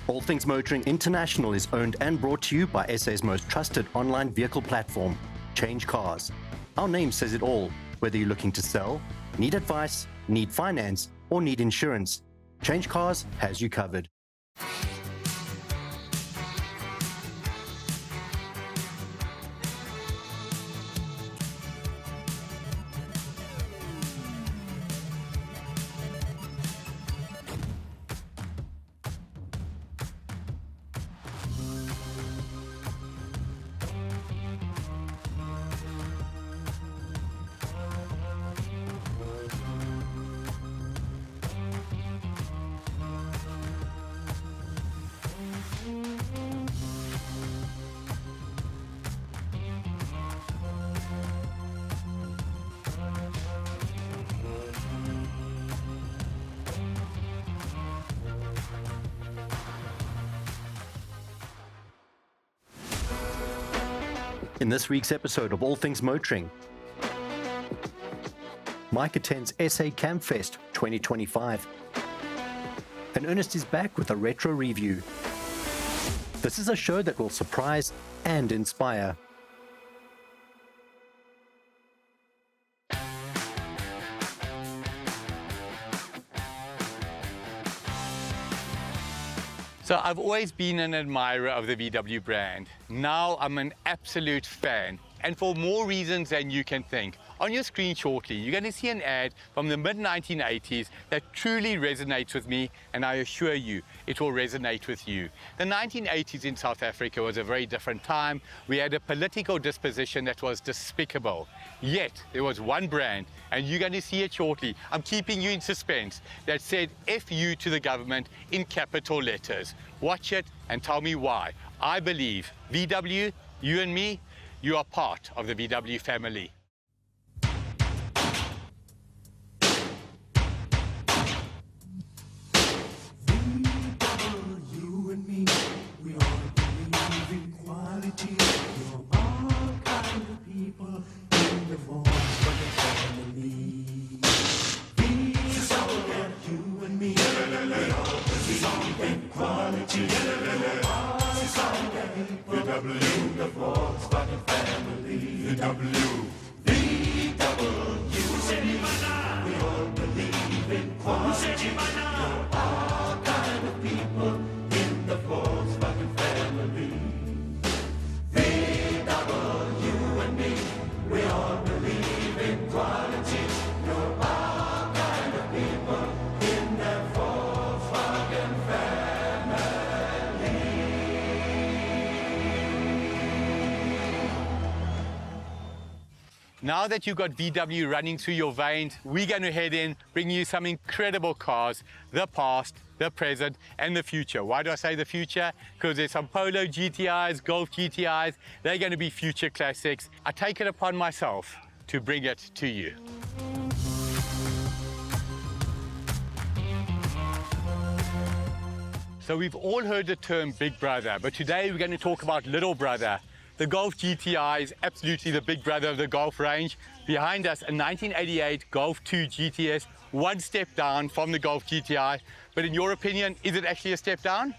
All Things Motoring International is owned and brought to you by SA's most trusted online vehicle platform, ChangeCars. Our name says it all, whether you're looking to sell, need advice, need finance, or need insurance. ChangeCars has you covered. In this week's episode of All Things Motoring, Mike attends SA CAMPFEST 2025, and Ernest is back with a retro review. This is a show that will surprise and inspire. So I've always been an admirer of the VW brand. Now I'm an absolute fan, and for more reasons than you can think. On your screen shortly, you're going to see an ad from the mid-1980s that truly resonates with me, and I assure you, it will resonate with you. The 1980s in South Africa was a very different time. We had a political disposition that was despicable. Yet, there was one brand, and you're going to see it shortly, I'm keeping you in suspense, that said FU to the government in capital letters. Watch it and tell me why. I believe VW, you and me, you are part of the VW family. The Volkswagen family. VW. We all believe in quality. You're all kind of people in the Volkswagen family. VW, you and me, we all believe in quality. You're all kind of people in the Volkswagen family. Now that you've got VW running through your veins, we're going to head in, bring you some incredible cars, the past, the present, and the future. Why do I say the future? Because there's some Polo GTIs, Golf GTIs, they're going to be future classics. I take it upon myself to bring it to you. So we've all heard the term Big Brother, but today we're going to talk about Little Brother. The Golf GTI is absolutely the big brother of the Golf range. Behind us, a 1988 Golf 2 GTS, one step down from the Golf GTI. But in your opinion, is it actually a step down?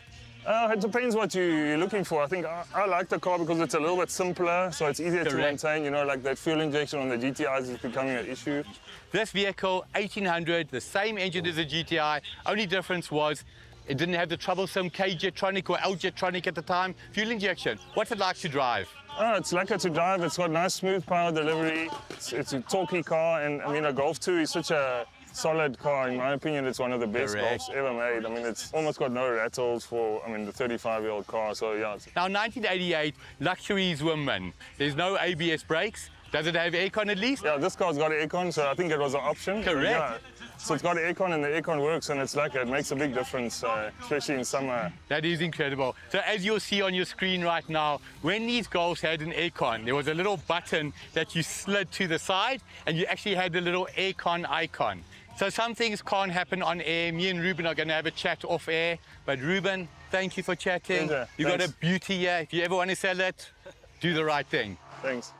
It depends what you're looking for. I think I like the car because it's a little bit simpler, so it's easier to maintain. You know, like that fuel injection on the GTIs is becoming an issue. This vehicle, 1800, the same engine as the GTI, only difference was it didn't have the troublesome K-Jetronic or L-Jetronic at the time. Fuel injection, what's it like to drive? Oh, it's lekker to drive. It's got nice smooth power delivery. It's a talky car, and I mean a Golf 2 is such a solid car. In my opinion, it's one of the best Golfs ever made. I mean, it's almost got no rattles for, the 35-year-old car, so yeah. Now, 1988, luxuries were min. There's no ABS brakes. Does it have aircon at least? Yeah, this car's got aircon, so I think it was an option. Correct. Yeah. So it's got aircon and the aircon works, and it's like it makes a big difference, especially in summer. That is incredible. So as you'll see on your screen right now, when these Golfs had an aircon, there was a little button that you slid to the side, and you actually had the little aircon icon. So some things can't happen on air. Me and Ruben are going to have a chat off air. But Ruben, thank you for chatting. You've got a beauty here. If you ever want to sell it, do the right thing. Thanks.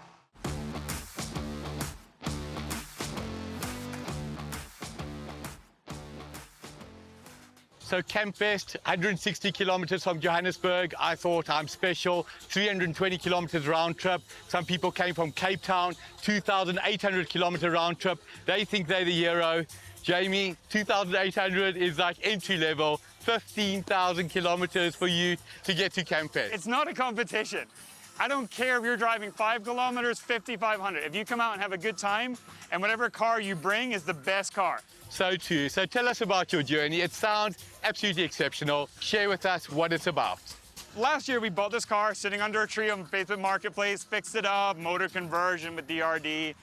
So CAMPFEST, 160 kilometers from Johannesburg. I thought I'm special. 320 kilometers round trip. Some people came from Cape Town, 2,800 kilometer round trip. They think they're the hero. Jamie, 2,800 is like entry level. 15,000 kilometers for you to get to CAMPFEST. It's not a competition. I don't care if you're driving 5 kilometers, 5,500. If you come out and have a good time, and whatever car you bring is the best car. So true. So tell us about your journey. It sounds absolutely exceptional. Share with us what it's about. Last year we bought this car sitting under a tree on Facebook Marketplace, fixed it up, motor conversion with DRD.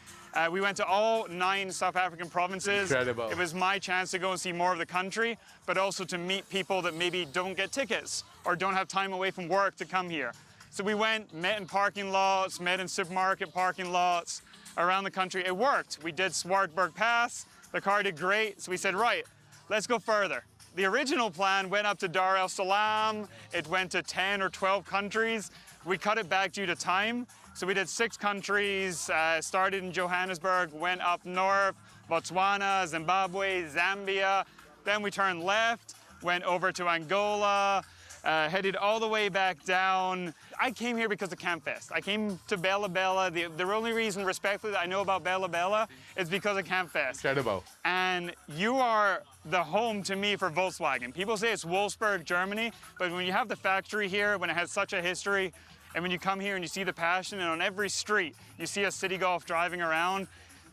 We went to all 9 South African provinces. Incredible. It was my chance to go and see more of the country, but also to meet people that maybe don't get tickets or don't have time away from work to come here. So we went, met in parking lots, met in supermarket parking lots around the country. It worked. We did Swartberg Pass. The car did great. So we said, right, let's go further. The original plan went up to Dar es Salaam. It went to 10 or 12 countries. We cut it back due to time. So we did 6 countries, started in Johannesburg, went up north, Botswana, Zimbabwe, Zambia. Then we turned left, went over to Angola, headed all the way back down. I came here because of CAMPFEST. I came to Bella Bella. The only reason, respectfully, that I know about Bella Bella is because of CAMPFEST. Incredible. And you are the home to me for Volkswagen. People say it's Wolfsburg, Germany, but when you have the factory here, when it has such a history, and when you come here and you see the passion, and on every street you see a City Golf driving around,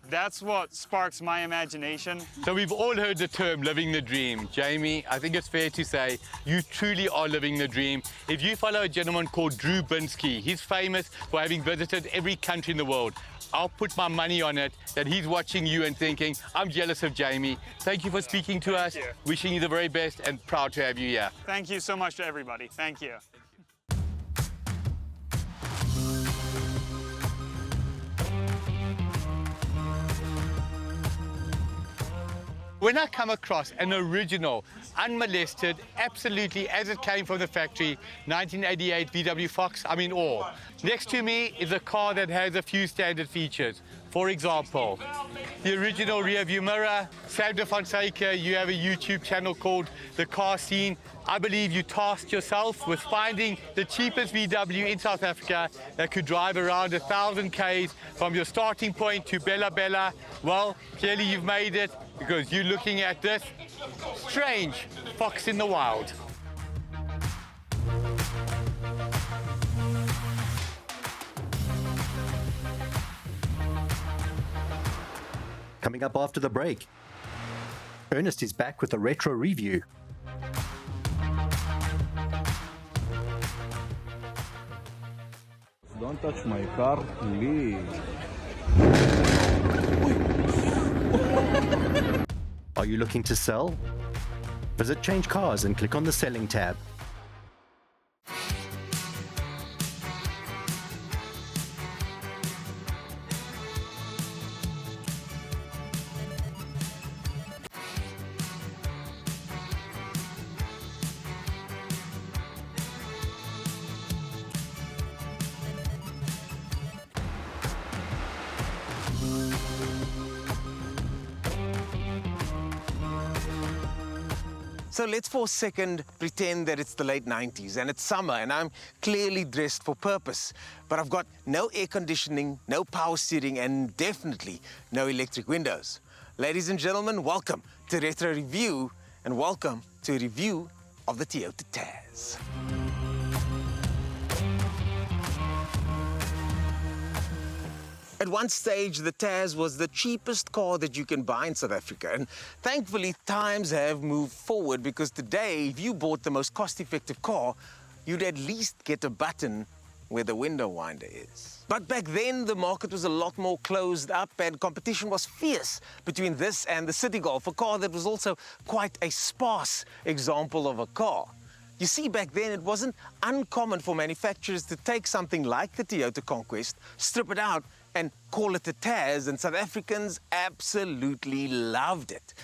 that's what sparks my imagination. So we've all heard the term living the dream. Jamie, I think it's fair to say you truly are living the dream. If you follow a gentleman called Drew Binsky, he's famous for having visited every country in the world. I'll put my money on it that he's watching you and thinking, I'm jealous of Jamie. Thank you for speaking to us. you. Wishing you the very best and proud to have you here. Thank you so much to everybody. Thank you. When I come across an original, unmolested, absolutely as it came from the factory, 1988 VW Fox, I'm in awe. Next to me is a car that has a few standard features. For example, the original rear view mirror. Sam de Fonseca, you have a YouTube channel called The Car Scene. I believe you tasked yourself with finding the cheapest VW in South Africa that could drive around 1,000 Ks from your starting point to Bella Bella. Well, clearly you've made it because you're looking at this strange fox in the wild. Coming up after the break, Ernest is back with a retro review. Don't touch my car, please. Are you looking to sell? Visit Change Cars and click on the Selling tab. So let's for a second pretend that it's the late 90s and it's summer and I'm clearly dressed for purpose. But I've got no air conditioning, no power steering, and definitely no electric windows. Ladies and gentlemen, welcome to Retro Review and welcome to a review of the Toyota Tazz. At one stage, the Tazz was the cheapest car that you can buy in South Africa. And thankfully, times have moved forward because today, if you bought the most cost-effective car, you'd at least get a button where the window winder is. But back then, the market was a lot more closed up and competition was fierce between this and the City Golf, a car that was also quite a sparse example of a car. You see, back then, it wasn't uncommon for manufacturers to take something like the Toyota Conquest, strip it out, and call it a Tazz, and South Africans absolutely loved it.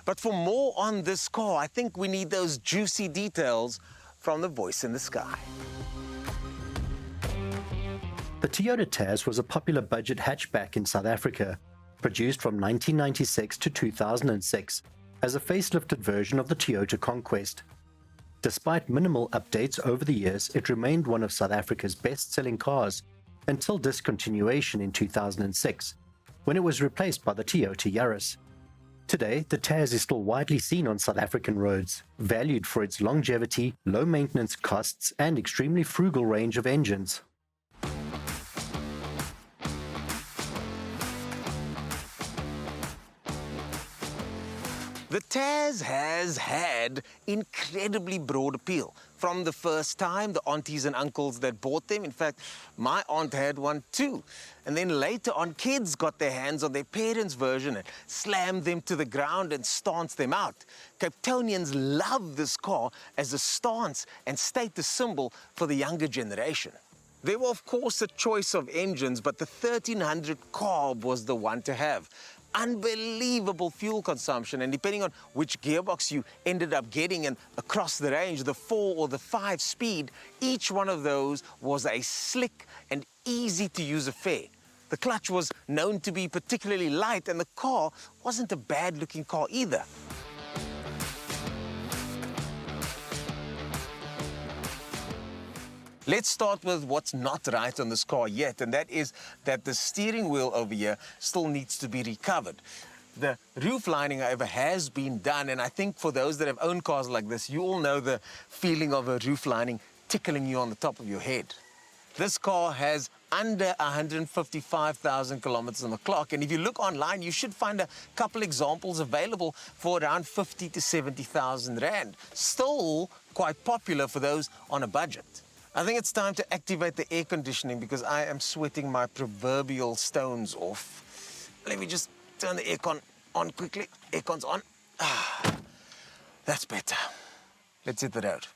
But for more on this car, I think we need those juicy details from the voice in the sky. The Toyota Tazz was a popular budget hatchback in South Africa, produced from 1996 to 2006. as a facelifted version of the Toyota Conquest. Despite minimal updates over the years, it remained one of South Africa's best-selling cars until discontinuation in 2006, when it was replaced by the Toyota Yaris. Today, the Tazz is still widely seen on South African roads, valued for its longevity, low maintenance costs, and extremely frugal range of engines. The Tazz has had incredibly broad appeal. From the first time, the aunties and uncles that bought them, in fact, my aunt had one too. And then later on, kids got their hands on their parents' version and slammed them to the ground and stanced them out. Cape Townians love this car as a stance and status symbol for the younger generation. There were, of course, a choice of engines, but the 1300 carb was the one to have. Unbelievable fuel consumption, and depending on which gearbox you ended up getting and across the range, the 4 or the 5 speed, each one of those was a slick and easy to use affair. The clutch was known to be particularly light, and the car wasn't a bad looking car either. Let's start with what's not right on this car yet, and that is that the steering wheel over here still needs to be recovered. The roof lining, however, has been done, and I think for those that have owned cars like this, you all know the feeling of a roof lining tickling you on the top of your head. This car has under 155,000 kilometers on the clock, and if you look online, you should find a couple examples available for around 50 to 70,000 Rand. Still quite popular for those on a budget. I think it's time to activate the air conditioning because I am sweating my proverbial stones off. Let me just turn the aircon on quickly. Aircon's on. That's better. Let's hit the road.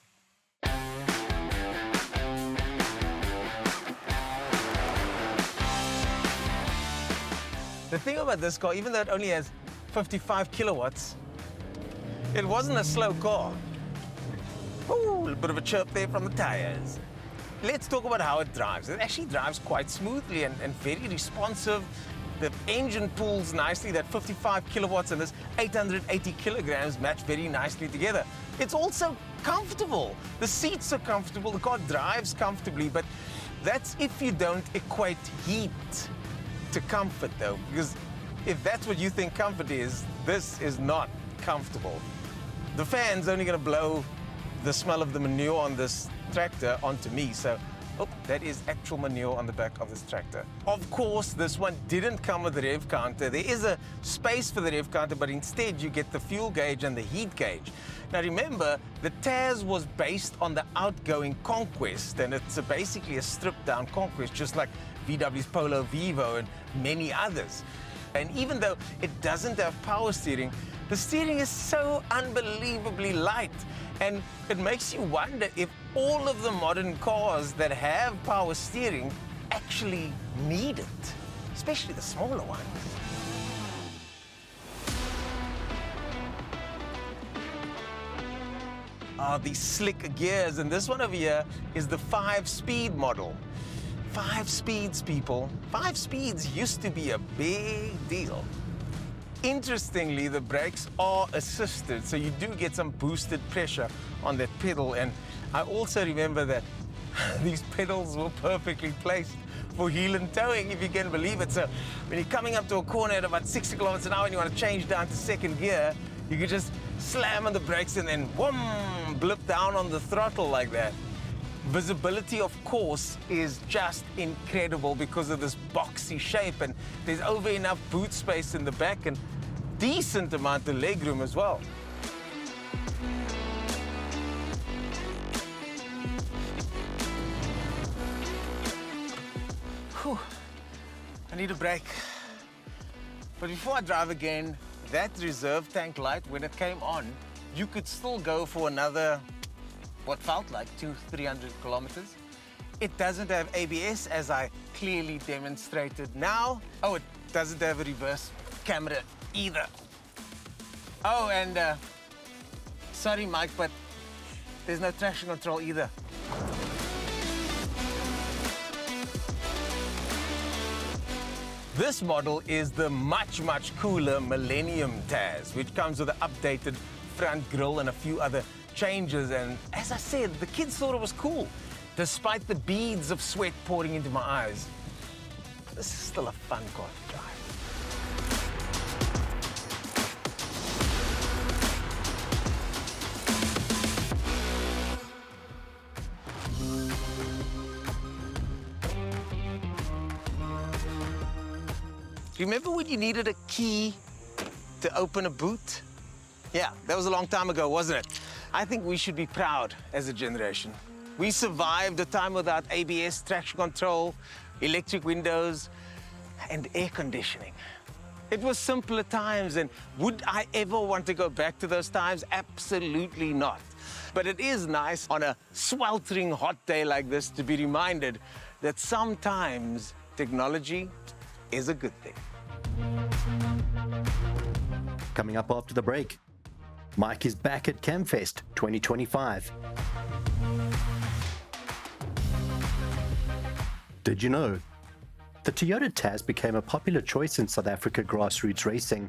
The thing about this car, even though it only has 55 kilowatts, it wasn't a slow car. Ooh, a bit of a chirp there from the tires. Let's talk about how it drives. It actually drives quite smoothly and very responsive. The engine pulls nicely. That 55 kilowatts and this 880 kilograms match very nicely together. It's also comfortable. The seats are comfortable. The car drives comfortably, but that's if you don't equate heat to comfort, though, because if that's what you think comfort is, this is not comfortable. The fan's only going to blow the smell of the manure on this tractor onto me. So, oh, that is actual manure on the back of this tractor. Of course, this one didn't come with a rev counter. There is a space for the rev counter, but instead you get the fuel gauge and the heat gauge. Now remember, the Tazz was based on the outgoing Conquest, and it's basically a stripped down Conquest, just like VW's Polo Vivo and many others. And even though it doesn't have power steering, the steering is so unbelievably light. And it makes you wonder if all of the modern cars that have power steering actually need it, especially the smaller ones. These slick gears, and this one over here is the 5-speed model. 5 speeds, people. 5 speeds used to be a big deal. Interestingly, the brakes are assisted, so you do get some boosted pressure on that pedal. And I also remember that these pedals were perfectly placed for heel and towing, if you can believe it. So when you're coming up to a corner at about 60 kilometers an hour and you want to change down to second gear, you can just slam on the brakes and then whoom, blip down on the throttle like that. Visibility, of course, is just incredible because of this boxy shape, and there's over enough boot space in the back and decent amount of legroom as well. Whew. I need a break. But before I drive again, that reserve tank light, when it came on, you could still go for another what felt like 200-300 kilometers. It doesn't have ABS, as I clearly demonstrated now. Oh, it doesn't have a reverse camera either. Oh, and sorry, Mike, but there's no traction control either. This model is the much cooler Millennium Tazz, which comes with an updated front grille and a few other changes. And as I said, the kids thought it was cool, despite the beads of sweat pouring into my eyes. This is still a fun car to drive. Remember when you needed a key to open a boot? Yeah, that was a long time ago, wasn't it? I think we should be proud as a generation. We survived a time without ABS, traction control, electric windows, and air conditioning. It was simpler times, and would I ever want to go back to those times? Absolutely not. But it is nice on a sweltering hot day like this to be reminded that sometimes technology is a good thing. Coming up after the break, Mike is back at CAMPFEST 2025. Did you know? The Toyota Tazz became a popular choice in South Africa grassroots racing,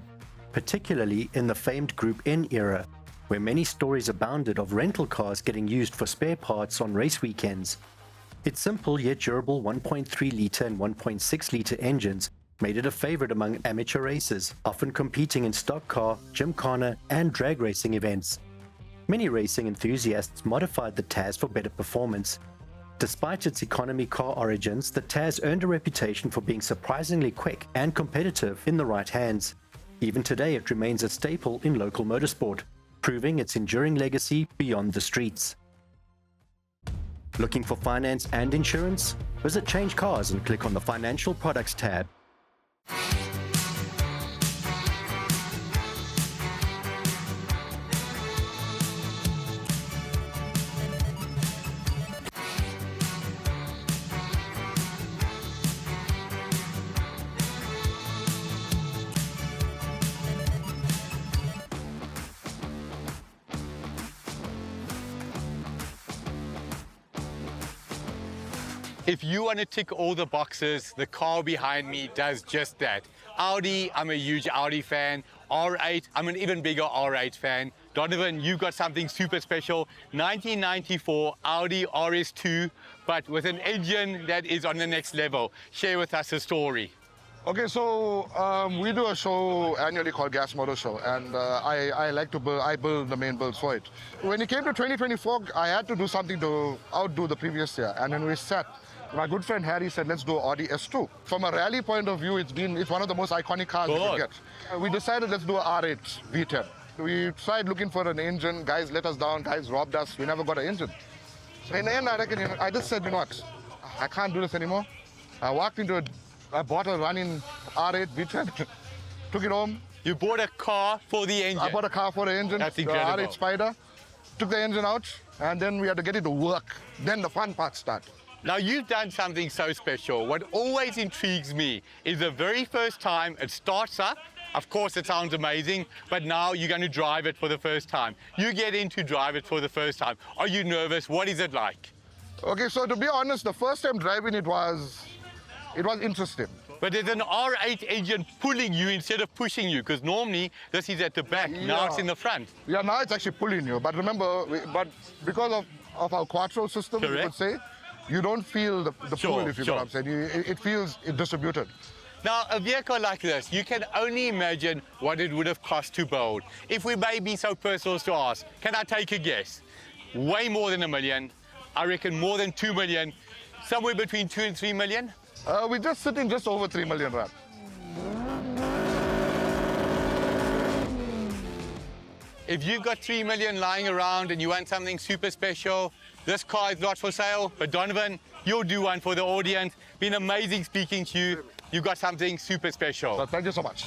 particularly in the famed Group N era, where many stories abounded of rental cars getting used for spare parts on race weekends. Its simple yet durable 1.3-litre and 1.6-litre engines made it a favorite among amateur racers, often competing in stock car, gymkhana, and drag racing events. Many racing enthusiasts modified the Tazz for better performance. Despite its economy car origins, the Tazz earned a reputation for being surprisingly quick and competitive in the right hands. Even today, it remains a staple in local motorsport, proving its enduring legacy beyond the streets. Looking for finance and insurance? Visit Change Cars and click on the Financial Products tab. If you want to tick all the boxes, the car behind me does just that. Audi, I'm a huge Audi fan. R8, I'm an even bigger R8 fan. Donovan, you've got something super special. 1994 Audi RS2, but with an engine that is on the next level. Share with us a story. Okay, so we do a show annually called Gas Motor Show, and I like to build, I build the main builds for it. When it came to 2024, I had to do something to outdo the previous year, and then we sat. My good friend Harry said, let's do Audi RS2. From a rally point of view, it's one of the most iconic cars you can get. We decided let's do an R8 V10. We tried looking for an engine, guys let us down, guys robbed us, we never got an engine. So in the end, I just said, you know what, I can't do this anymore. I bought a running R8 V10, took it home. You bought a car for the engine? I bought a car for the engine, That's the incredible. R8 Spider. Took the engine out, and then we had to get it to work. Then the fun part started. Now you've done something so special. What always intrigues me is the very first time it starts up. Of course it sounds amazing, but now you're going to drive it for the first time. You get in to drive it for the first time. Are you nervous? What is it like? Okay, so to be honest, the first time driving it was interesting. But there's an R8 engine pulling you instead of pushing you, because normally this is at the back, now it's in the front. Yeah, now it's actually pulling you. But remember, but because of our quattro system, you could say, you don't feel the pull, if you know what I'm saying. It feels distributed. Now, a vehicle like this, you can only imagine what it would have cost to build. If we may be so personal as to ask, can I take a guess? Way more than $1 million. I reckon more than 2 million. Somewhere between 2 and 3 million. We're just sitting just over 3 million rand. If you've got 3 million lying around and you want something super special, this car is not for sale. But Donovan, you'll do one for the audience. Been amazing speaking to you. You've got something super special. So thank you so much.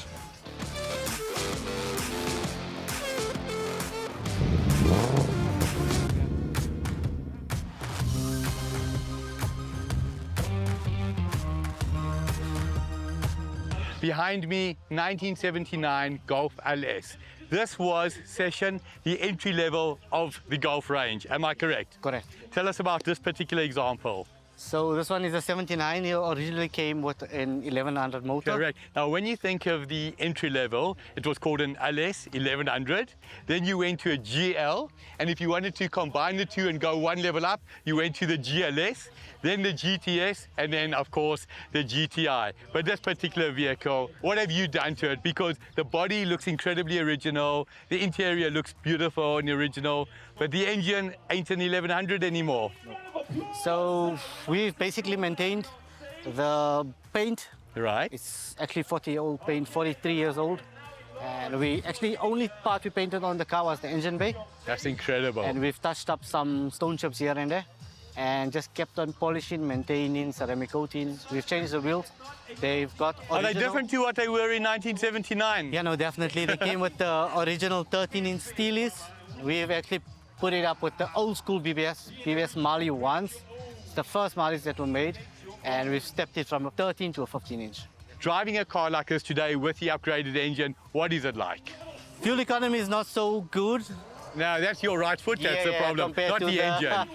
Behind me, 1979 Golf LS. This was Session, the entry level of the Golf range. Am I correct? Correct. Tell us about this particular example. So this one is a 79. It originally came with an 1100 motor. Correct. Now, when you think of the entry level, it was called an LS 1100. Then you went to a GL, and if you wanted to combine the two and go one level up, you went to the GLS, then the GTS, and then, of course, the GTI. But this particular vehicle, what have you done to it? Because the body looks incredibly original, the interior looks beautiful and original, but the engine ain't an 1100 anymore. So we've basically maintained the paint. Right. It's actually 40-year-old paint, 43 years old. And we actually, only part we painted on the car was the engine bay. That's incredible. And we've touched up some stone chips here and there. And just kept on polishing, maintaining, ceramic coating. We've changed the wheels. They've got original... Are they different to what they were in 1979? Yeah, no, definitely. They came with the original 13-inch steelies. We've actually put it up with the old school BBS Mali ones. It's the first Malis that were made, and we've stepped it from a 13 to a 15-inch. Driving a car like this today with the upgraded engine, what is it like? Fuel economy is not so good. No, that's your right foot, that's the problem, not the engine.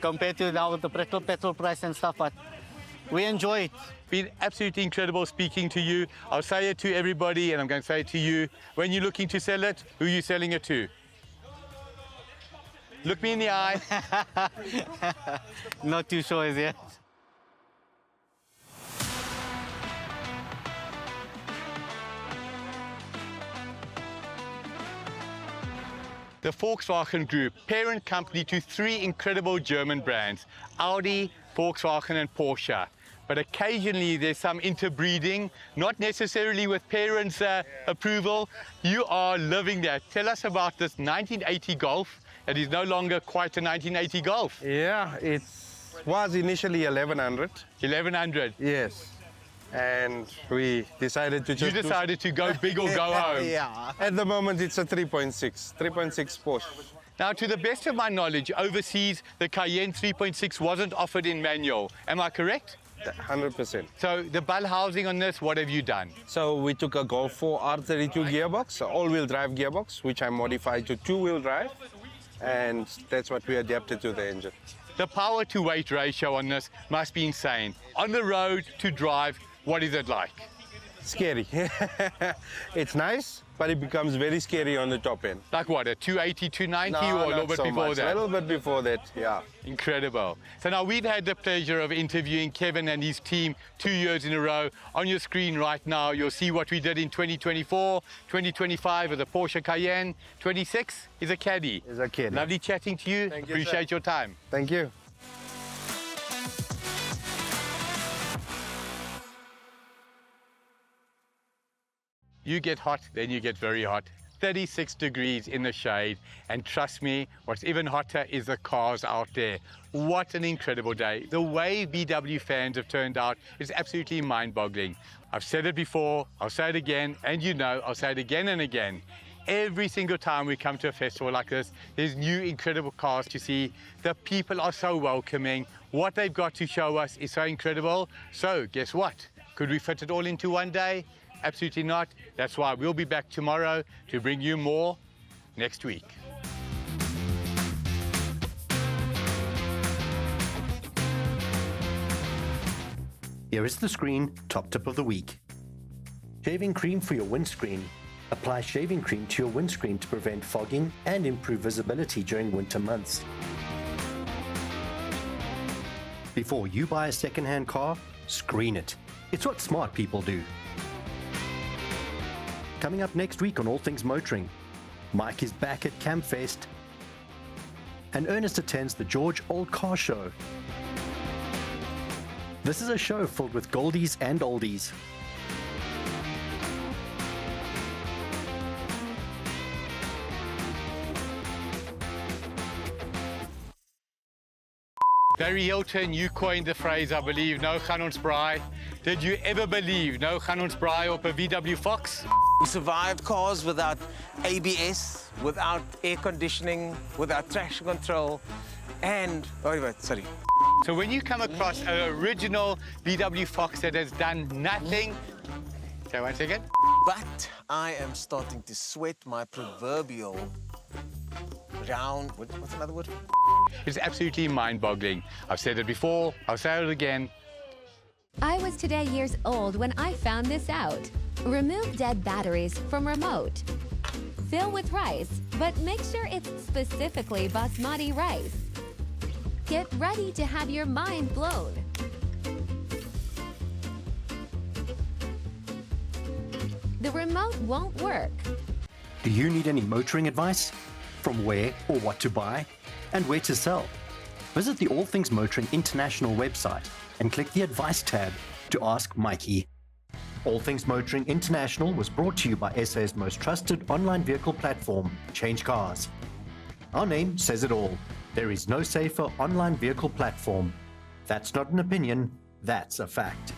Compared to now with the petrol price and stuff, but we enjoy it. Been absolutely incredible speaking to you. I'll say it to everybody, and I'm going to say it to you. When you're looking to sell it, who are you selling it to? Look me in the eye. Not too sure as yet. The Volkswagen Group, parent company to three incredible German brands, Audi, Volkswagen and Porsche. But occasionally there's some interbreeding, not necessarily with parents' approval. You are living that. Tell us about this 1980 Golf that is no longer quite a 1980 Golf. Yeah, it was initially 1100. 1100? Yes. And we decided to just... You decided to go big or go home? Yeah. At the moment, it's a 3.6 Porsche. Now, to the best of my knowledge, overseas, the Cayenne 3.6 wasn't offered in manual. Am I correct? 100%. So the bell housing on this, what have you done? So we took a Golf 4 R32 gearbox, an all-wheel drive gearbox, which I modified to two-wheel drive. And that's what we adapted to the engine. The power to weight ratio on this must be insane. On the road to drive, what is it like? Scary. It's nice, but it becomes very scary on the top end. Like what, a 280, 290 No, or a little bit before that? A little bit before that, yeah. Incredible. So now we've had the pleasure of interviewing Kevin and his team 2 years in a row. On your screen right now, you'll see what we did in 2024, 2025 with the Porsche Cayenne, 26 is a Caddy. Is a Caddy. Lovely chatting to you. Thank you, Appreciate your time. Thank you. You get hot, then you get very hot. 36 degrees in the shade, and trust me, what's even hotter is the cars out there. What an incredible day. The way VW fans have turned out is absolutely mind-boggling. I've said it before, I'll say it again, and you know, I'll say it again and again. Every single time we come to a festival like this, there's new incredible cars to see. The people are so welcoming. What they've got to show us is so incredible. So guess what? Could we fit it all into one day? Absolutely not. That's why we'll be back tomorrow to bring you more next week. Here is the screen top tip of the week. Shaving cream for your windscreen. Apply shaving cream to your windscreen to prevent fogging and improve visibility during winter months. Before you buy a second-hand car, screen it. It's what smart people do. Coming up next week on All Things Motoring, Mike is back at CAMPFEST, and Ernest attends the George Old Car Show. This is a show filled with goldies and oldies. Barry Hilton, you coined the phrase, I believe, no gaan ons braai. Did you ever believe no gaan ons braai op a VW Fox? We survived cars without ABS, without air conditioning, without traction control, and... Oh, wait, sorry. So when you come across an original VW Fox that has done nothing... Okay, 1 second. But I am starting to sweat my proverbial down. What's another word? It's absolutely mind-boggling. I've said it before, I'll say it again. I was today years old when I found this out. Remove dead batteries from remote. Fill with rice, but make sure it's specifically basmati rice. Get ready to have your mind blown. The remote won't work. Do you need any motoring advice? From where or what to buy? And where to sell? Visit the All Things Motoring International website and click the Advice tab to ask Mikey. All Things Motoring International was brought to you by SA's most trusted online vehicle platform, Change Cars. Our name says it all. There is no safer online vehicle platform. That's not an opinion, that's a fact.